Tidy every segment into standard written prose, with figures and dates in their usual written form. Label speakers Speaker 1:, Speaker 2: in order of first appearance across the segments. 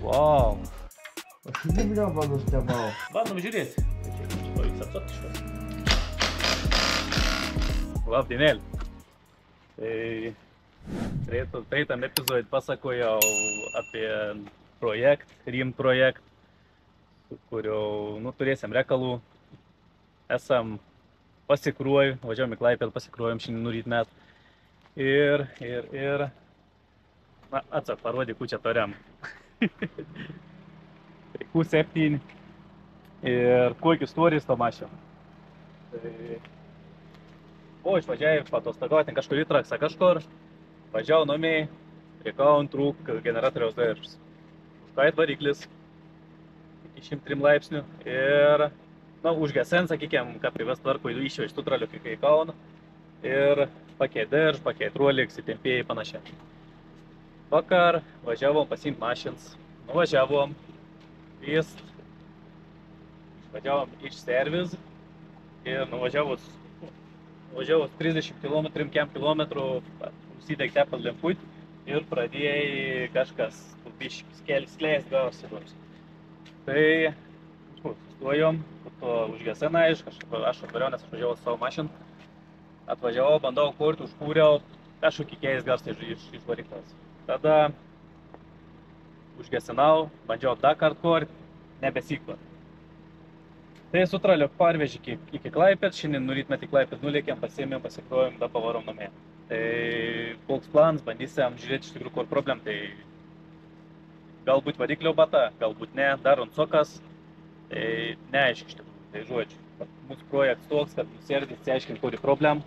Speaker 1: Wow.
Speaker 2: Aš nebliobą nustebau.
Speaker 1: Bandom žiūrėti. Čia pavyks atsot iš vis. Labdienėlį. Tai praeitam epizodį pasakojau apie RIM projektą, su kuriuo turėsim reikalų. Esam pasikruoju, važiavom į Klaipėdą, pasikruojom šiandien nuryt met. Ir atsak, parodė, kur čia toriam. Tai Q7 ir kokius storis to mašiną. Tai buvo išvažiavę patostagauti kažkur į Traksą kažkur. Važiavau numiai, reikau trūk generatoriaus daržas. Užkait variklis iki 103 laipsnių ir užgesint, sakykime, kad privest tvarko išvežti tų tralių į Kauną ir pakeit darž, pakeit ruolik, įtempėjai panašiai. Vakar važiavom pasiimt mašins, nuvažiavom, išvažiavom iš servis ir nuvažiavus 30 km, 5 km, užsideg tepal lemput ir pradėjai kažkas skleist gavosi. Tai sustojom, po to užgesina, aš atvariau, nes aš važiavau savo mašiną. Atvažiavau, bandau kurti, užkūriau, kažkokį keis garsą iš variklos. Tada užgesinau, bandžiau dar kartą kurti, nebesikva. Tai su traliu parvežį iki Klaipėdos, šiandien nuryt met į Klaipėdą nulėkėm, pasiėmėm, pasikruojom, dar pavarom namie. Tai koks planas, bandysim žiūrėti iš tikrųjų, kur problem, tai galbūt variklio bata, galbūt ne, dar uncokas, tai neaiškiai iš tikrųjų. Tai žodžiu, mūsų projektas toks, kad nusėrdys, aiškinti, kur problem.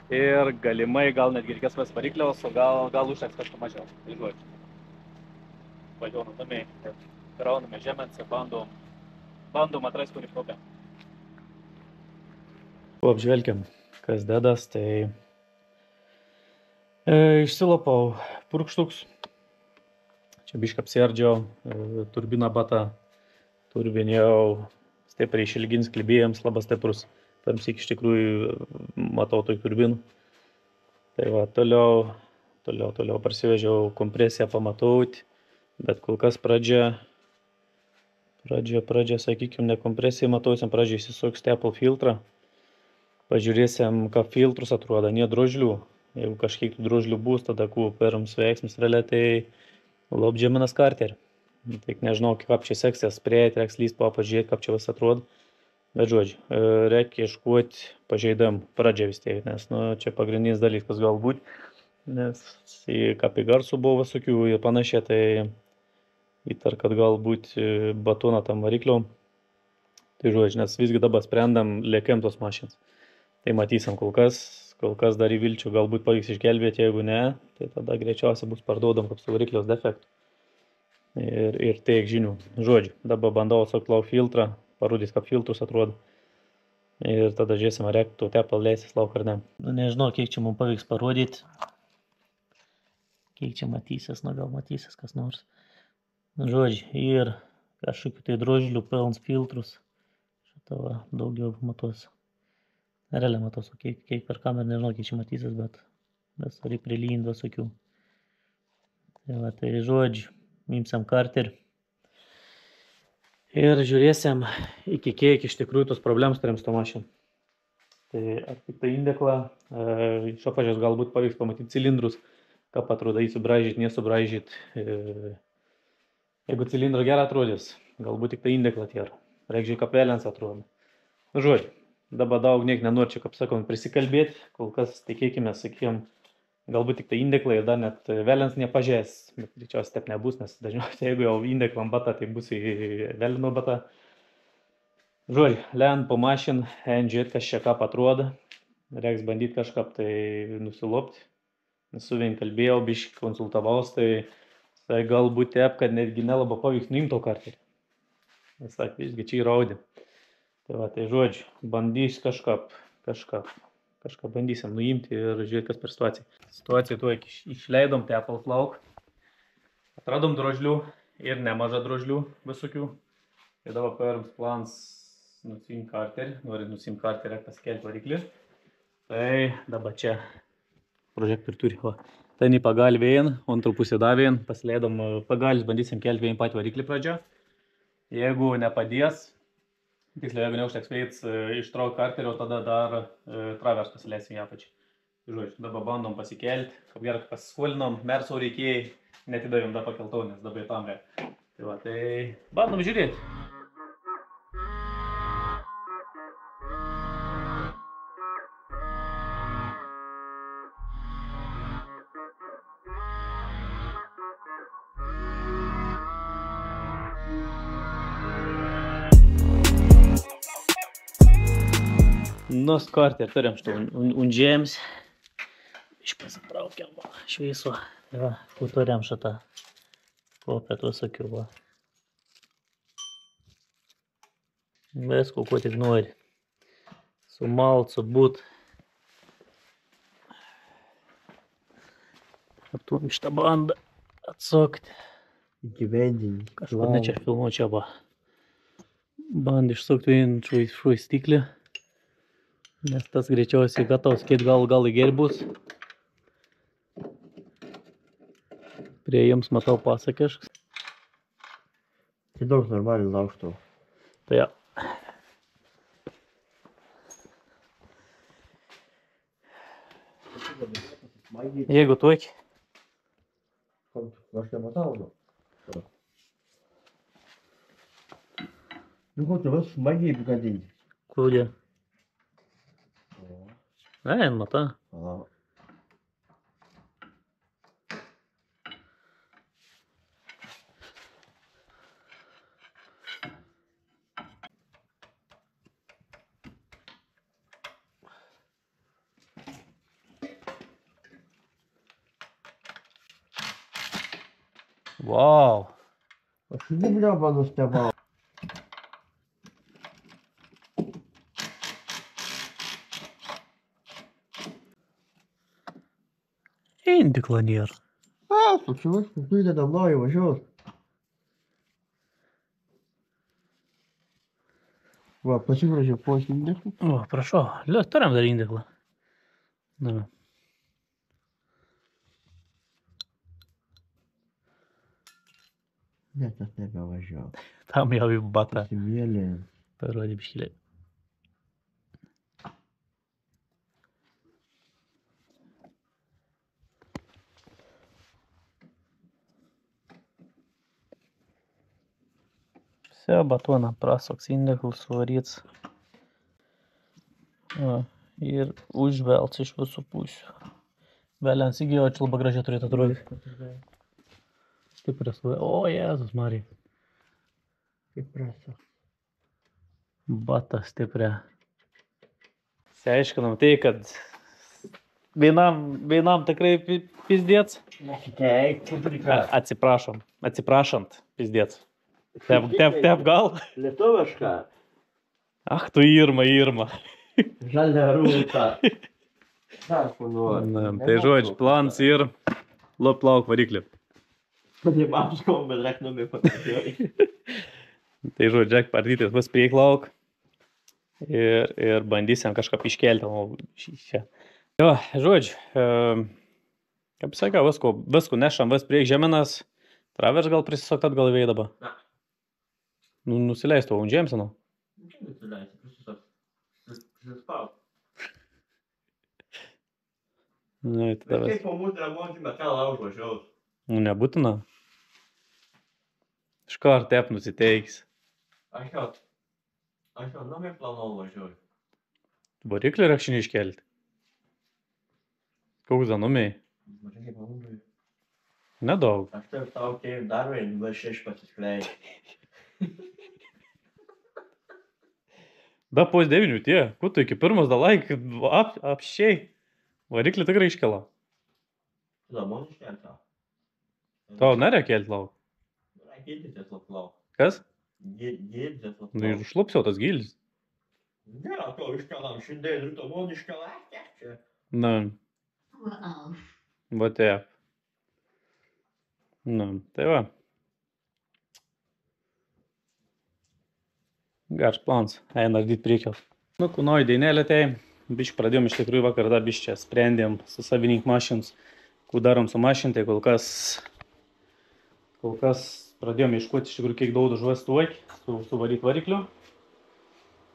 Speaker 1: Ir galimai gal netgi reikės vas varikliaus, o gal užteks kažko mažiau. Tai žodžiu. Važiuojam namiai, krauname žemens ir bandom atrasti, kur problemą. Apžvelgiam, kas dedas, tai išsilopau purkštuks. Čia biškai apsiardžiau, turbina bata, turbinėjau stipriai išilgins, klibėjams labai stiprus. Tamsyk iš tikrųjų matau toj turbinų. Tai va, toliau parsivežiau kompresiją pamatauti, bet kol kas pradžia, sakykime, ne kompresijai matausim, pradžia įsisuk stepl filtrą. Pažiūrėsim, ką filtrus atrodo, ne drožlių. Jeigu kažkiek drožlių bus, tada perams veiksmis realiai, tai lobdžiaminas karterį. Tik nežinau, kaip čia seksis, prieiti, reiks lyst pažiūrėti, kaip čia vis atrodo. Bet žodžiu, reikia ieškoti pažeidam pradžią vis tiek, nes čia pagrindinis dalykas galbūt, nes kaip į garsų buvo visokių ir panašiai, tai įtar, kad galbūt batoną tam varikliom. Tai žodžiu, nes visgi dabar sprendam, lėkiam tos mašinas. Tai matysim kol kas dar į vilčių, galbūt pavyks išgelbėti, jeigu ne, tai tada greičiausiai bus parduodam kaip su variklios defektų. Ir tiek žinių. Žodžiu, dabar bandau atsaklau filtrą, parodys, kaip filtrus atrodo. Ir tada žiūrėsim, ar reiktų tepal leisis lauk ar ne. Nežinau, kiek čia mums pavyks parodyti. Kiek čia matysis, gal matysis kas nors. Žodžiu, ir kažkokių tai drožlių pelns filtrus. Šitą va, daugiau matos. Realiai matos, kiek per kamerą, nežinau, kiek čia matysis, bet reikia prilyjint visokių. Tai žodžiu, imsim karterį. Ir žiūrėsim, iki kiek iš tikrųjų tos problems turim su to mašinu. Tai ar tik tai indeklą, iš apačios galbūt pavyks pamatyti cilindrus, kaip atrodo jį subraižyti, nesubraižyti. Jeigu cilindro gerą atrodys, galbūt tik tai indeklą tėra. Reikžiai, kaip velens atrodo. Žodžiu, dabar daug niek nenori čia, kaip sakom, prisikalbėti, kol kas tikėkime, sakykime, galbūt tik tai indeklai ir dar net velens nepažės, bet greičiausiai taip nebus, nes dažniausiai jeigu jau indeklam bata, tai bus į velino bata. Žodžiu, lend po mašiną, žiūrėti, kas čia ką atrodo, reiks bandyti kažką tai nusilopti. Su vien kalbėjau, biškai konsultavaus, tai galbūt tep, kad netgi nelabai pavyks nuimti to karterį. Nes visgi čia įraudė. Tai žodžiu, bandys kažką bandysim nuimti ir žiūrėti, kas per situaciją. Situaciją tuo išleidom tepal lauk. Atradom drožlių ir nemažą drožlių visokių. Ir dabar perams plans nusiimti karterį. Norint nusiimti karterį, paskelti variklį. Tai dabar čia prožektorių turi. Ten į pagalį vėjan, antrų pusę davėjan, pasileidom pagalis, bandysim kelti vėjan patį variklį pradžią. Jeigu nepadės, tiksliau, jeigu neužteks vėjas ištrauk karterio, tada dar travers pasileisim į apačią. Žodžiu, dabar bandom pasikelti, kaip gerai pasiskolinom, merso reikėjai, netidavėm dar pakeltau, nes dabar tam reikia. Tai va, tai bandom žiūrėti. Nu, skartį turim šitą undžėms. Iš pasitraukiam, va, šveiso. Va, turim šitą kopėt visokių, va. Visko, ko tik nori. Sumalt, subūt. Atum šitą bandą atsukti.
Speaker 2: Įgyvendinti.
Speaker 1: Kažkur ne čia filmuo čia, va. Bandą išsukti vien švaistiklį. Nes tas greičiausiai gatavs, kiek gal į geri bus. Prie jiems matau pasakės.
Speaker 2: Tai daug normaliai laužtų.
Speaker 1: Tai ja. Jeigu tuoki.
Speaker 2: Aš nematau, nu. Nu, ko tu vas smagiai gadinti?
Speaker 1: Kodėl? Ai, mata. Vau.
Speaker 2: Aš nebliaba nustebau.
Speaker 1: Indiklo nėra.
Speaker 2: Tu čia viskas, tu įdedam naują važiuos. Va, pasigražiau po indiklų.
Speaker 1: O, prašau, turim dar indiklą. Na.
Speaker 2: Ne, tas nebevažiuoja.
Speaker 1: Tam jau į batą.
Speaker 2: Pasimėlė.
Speaker 1: Parodė biškėlė. Все, batoną prasuks indiklus, suvaryts. Ir užvelts iš visų pusių. Vėlians įgijo, čia labai gražiai turėtų atrodyti. Stiprias, o Jėzus Marija.
Speaker 2: Kaip prasa.
Speaker 1: Bata stipria. Seiškinam tai, kad vienam tikrai pizdėts.
Speaker 2: Nekiteik, publika.
Speaker 1: Atsiprašant, pizdėts. Tep gal?
Speaker 2: Lietuviška.
Speaker 1: Ach, tu Irma.
Speaker 2: Žalia rūta. Dar ko nori.
Speaker 1: Tai žodžiu, plans ir plauk variklį.
Speaker 2: Neapskom, bet reknumi patikėjai.
Speaker 1: Tai žodžiu, Jack pardytis bus prieklauk. Ir bandysim kažką iškelti. Jo, žodžiu, kaip sakiau, visko nešam vis priek žeminas. Travers gal prisisokti atgal į veidą.
Speaker 2: Na.
Speaker 1: Nusileisti tavo undžėms, nu?
Speaker 2: Nusileisti, prisispauk.
Speaker 1: Nu, tai tavęs.
Speaker 2: Kaip po mūsų remonti metalą užvažiaus?
Speaker 1: Nu, nebūtina. Iškart tep nusiteiks.
Speaker 2: Aš jau namai planau važiuoju.
Speaker 1: Variklį rakšinį iškelti. Koks danumiai?
Speaker 2: Matai kaip manumai.
Speaker 1: Nedaug.
Speaker 2: Aš taip tau kaip dar vien V6 pasiskleidžiu.
Speaker 1: Da pos 9 tie. Kur tu iki pirmas dalaik apščiai. Variklį tikrai iškela.
Speaker 2: Tada man iškelta.
Speaker 1: Tau nereikia kelti lauk.
Speaker 2: Gildys lauk.
Speaker 1: Kas?
Speaker 2: Gildys lauk.
Speaker 1: Nu, ir užlupsiau tas gilis.
Speaker 2: Ne, to iškelam šiandien ir to man iškelam.
Speaker 1: Na. Va taip. Na, tai va. Geras plans. Eina ardyti priekio. Nu, kūnoji dainelė tai. Biškai pradėjom iš tikrųjų vakar dar biškai sprendėm su savininkų mašins. Kų darom su mašin, tai kol kas pradėjome ieškoti iš tikrųjų, kiek daug žuvis suvaryt variklių.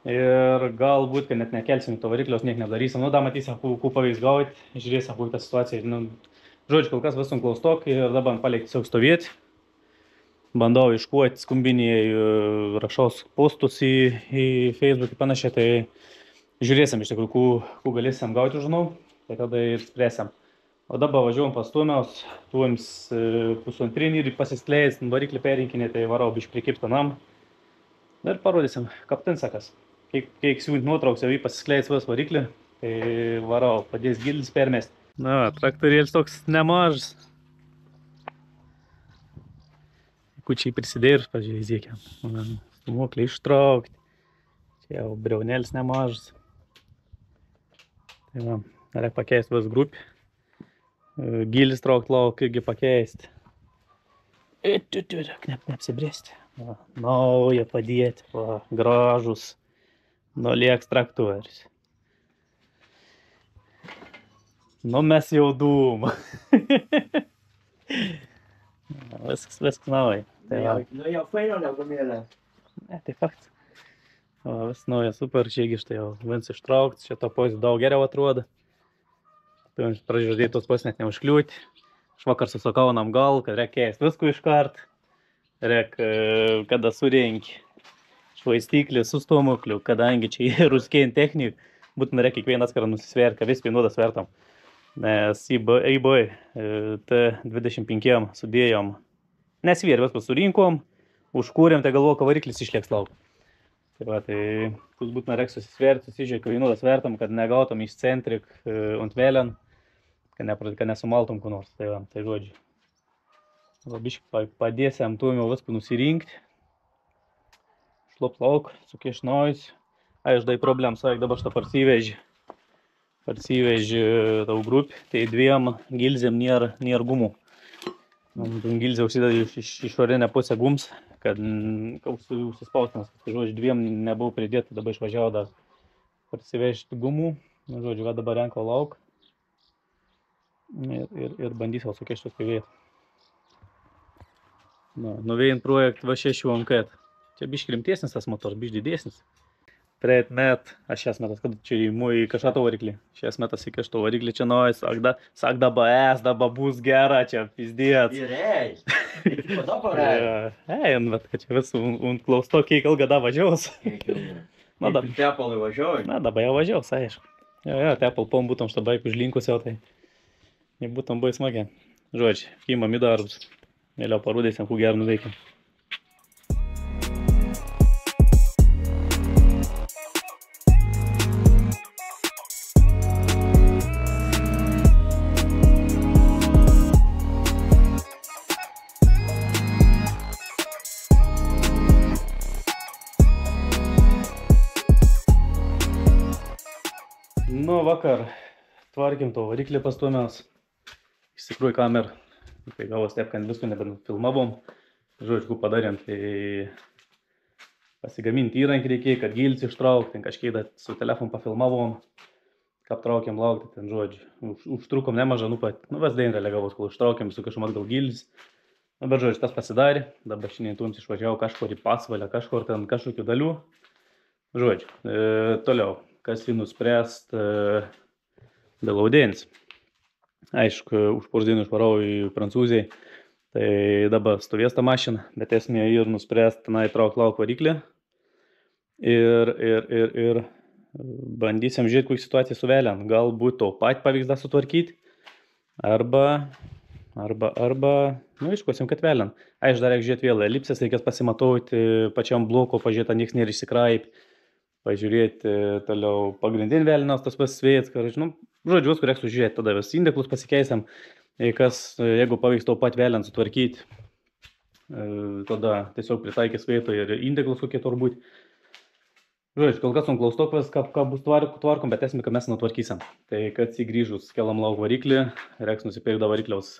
Speaker 1: Ir galbūt, kad net nekelsim to variklios, niek nedarysim. Nu, da matysim, kų pavyks gauti, žiūrėsim, kų tą situaciją. Nu, žodžiu, kol kas visum klaustok ir dabar paliek tiesiog stovėti. Bandau iškuoti skumbinėjai, rašaus postus į Facebook ir panašiai, tai žiūrėsim iš tikrųjų, kų galėsim gauti, žinau, tai tada ir spręsim. O dabar važiuojam pas Tuomiaus, tuoms pusantrinį ir pasiskleis, variklį perinkinį, tai varau biškį prikiptą nam. Ir parodysim, kaip ten sekas. Kiek siūnt nuotrauks jau jį pasiskleis vas variklį, tai varau, padės gilis permest. Na, traktorėlis toks nemažas. Kučiai prisidėjus, pažiūrėkime. Stumuoklį ištraukti. Čia jau briaunelis nemažas. Tai va, reikia pakeisti vas grupį. Gilis traukti lauk irgi pakeisti. Neapsibrėsti. Nauja padėti, va, gražus. Nolieks traktorius. Nu mes jau dūm. Viskas nauja.
Speaker 2: Nu jau faino legumėlė.
Speaker 1: Ne, tai faktas. Vis nauja, super, čiagi štai jau vins ištraukti, šito pozį daug geriau atrodo. Pražiūrėti tos pozį net neužkliūti. Aš vakar susakau nam gal, kad reikia keist visko iškart. Reikia, kada surenki švaistyklį su stomukliu, kadangi čia ruskėjant technikų, būtina reikia kiekvieną atskirą nusisverti, kad vis vienuodą svertam. Nes eBay T25 sudėjom, nesvėr, viską surinkom, užkūrėm, tai galvoju, kad variklis išlieks lauk. Tai va, tai būtina reikia susisverti, susižiūrėti, kad vienuodą svertam, kad negautom iš centrik ant vėlen, kad nesumaltom ko nors. Tai va, tai žodžiu. Biškai padėsim Tuomio viską nusirinkti. Šlop lauk, sukišnojus. Aš dai problem, saik, dabar šitą parsiveži tau grupį, tai dviem gilzėm nėra gumų. Gilzė užsideda iš išorinę pusę gums, kad užsispaustinas. Tai žodžiu, dviem nebuvau pridėti, dabar išvažiavo dar parsivežti gumų. Žodžiu, va dabar renko lauk ir bandysiu sukištus pivėti. Nuvėjant projektą va 6 anket. Čia biški rimtesnis tas motor, biški didesnis. Praeit met, aš šias metas, kad čia į kažką to variklį. Šias metas įkiš to variklį čia naujas, sak daba bus gera, čia pizdėt.
Speaker 2: Ir kada parai?
Speaker 1: Bet kad čia vis klaustokiai ilgą da važiaus.
Speaker 2: Tepalai važiuoji?
Speaker 1: Na, dabar jau važiaus, aišku. Jo, tepal pom būtum šitą baiką užlinkusio, tai būtum buvai smagiai. Žodžiu, imam į darbus. Vėliau parodėsim, kuo gerų nuveikim. Nu, vakar tvarkėm to variklį pas Tuomiaus. Iš tikrųjų kamerą. Tai gavos taip, kad visko nebefilmavom. Žodžiu, ko padarėm, tai pasigaminti įrankį reikėjo, kad gilis ištraukti, kažkiek su telefonu pafilmavom, kaip traukiam laukti, ten žodžiu. Užtrukom nemažą, vis dėlį realiagavos, kol ištraukėm su kažkom atgal gilis. Bet žodžiu, tas pasidarė, dabar šiandien Tuoms išvažiavo kažkur į Pasvalę, kažkur ten kažkokių dalių. Žodžiu, toliau, kas jį nuspręst dėl audiencijų. Aišku, už porą dienų išvarau į Prancūziją, tai dabar stovės tą mašiną, bet esmė ir nuspręst tenai trauk lauk variklį ir bandysim žiūrėti, kokia situacija su vėlian. Galbūt to pat pavyks dar sutvarkyti, arba, iškosim, kad vėlian. Aišku, dar reikia žiūrėti vėl elipsės, reikės pasimatauti pačiam bloko, pažiūrėti, nieks nėra išsikraip, pažiūrėti toliau pagrindinį vėlinas, tas pasvėjas, žodžiu, viską reikia sužiūrėti, tada vis indeklus pasikeisiam, jeigu pavyks to pat vėliant sutvarkyti, tada tiesiog pritaikys vietoj ir indeklus kokie turbūt. Žodžiu, kol kas klaustok, ką bus tvarkom, bet esmė, kad mes nutvarkysim. Tai kad įgrįžus keliam lauk variklį, reiks nusipirkti varikliaus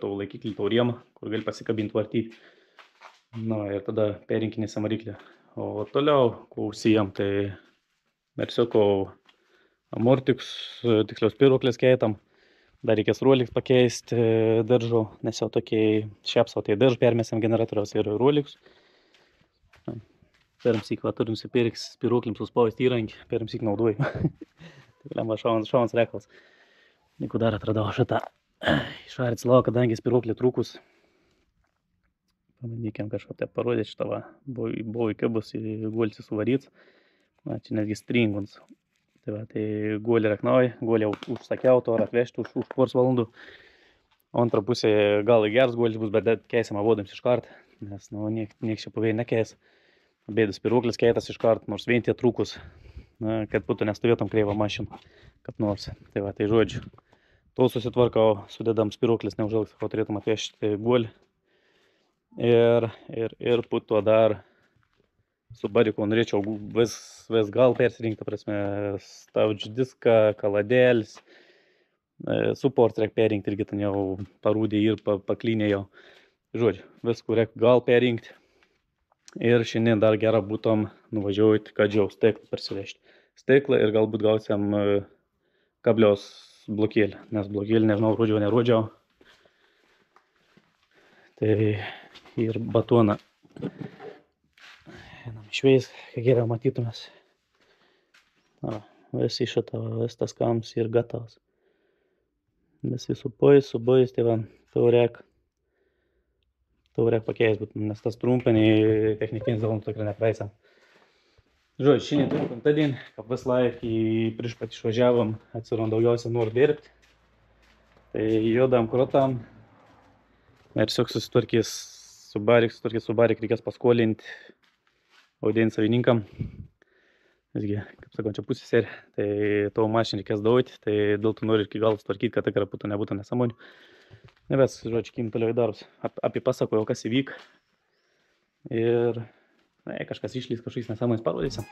Speaker 1: to laikiklį, to rėmą, kur gali pasikabinti vartyti. Ir tada perinkinėsim variklį. O toliau, ko užsijam, tai mersioko amortiks, tiksliau spiruoklės keitam. Dar reikės ruoliks pakeisti daržo, nes jau tokiai šepsau, tai daržo permėsim generatoriaus ir ruoliks. Pirmsyk, va, turim nusipirks spyruoklim suspausti įrankį, pirmsyk naudoju. Tai lemba šaunas reikalas. Niku dar atradau šitą išvarit slavą, kadangi spyruoklį trūkus. Pabandykim kažką tai parodyti šitą, va, buvo įkibus į guolį suvaryts. Va, čia netgi stringuns. Tai va, tai guolį raknauji, guolį užsakiau, to atvežti už pors valandų. O antrą pusę gal geras guolis bus, bet keisim avodams iš kart, nes, nu, nieks čia pavėjai nekeis. Bėdus spyruoklis keitas iš kart, nors vien tie trūkus, na, kad būtų nestovėtum kreivą mašiną, kaip nors. Tai va, tai žodžiu, to susitvarkau, sudedam spyruoklis, neužilgs, ko turėtum atvežti guolį. Ir puto dar su bariku norėčiau vis gal persirinkti, prasme, stabdžių diską, kaladėlis, suport reik perinkti, irgi ten jau parūdė ir paklynė jau. Žodžiu, viskų reik gal perinkti. Ir šiandien dar gerą būtum nuvažiuoti, kad jau stiklą persivežti. Stiklą ir galbūt gausiam kabliaus blokėlį, nes blokėlį, nežinau, nerodžiau. Tai ir batoną. Einam išveis, kai geriau matytumės. Visi šitą, vis tas kams ir gatavas. Visi supojus, tai va, tau reik pakeist, nes tas trumpinį technikinis dalonų tikrai nepraeisam. Žodžiu, šiandien turiu penktadien, kaip vis laik prieš pat išvažiavom, atsirom daugiausia noriu dirbti. Tai jodam krotam. Ir tiesiog susitvarkys su barik, reikės paskolinti audėjant savininkam. Visgi, kaip sakau, čia pusė serija, tai tavo mašiną reikės dauti, tai dėl to noriu iki galo sutvarkyti, kad tikrai nebūtų nesąmonių. Neves, žodžiu, kim toliau į darbus. Apie pasakojau, kas įvyk. Ir kažkas išlys, kažkokiais nesąmonės parodysim.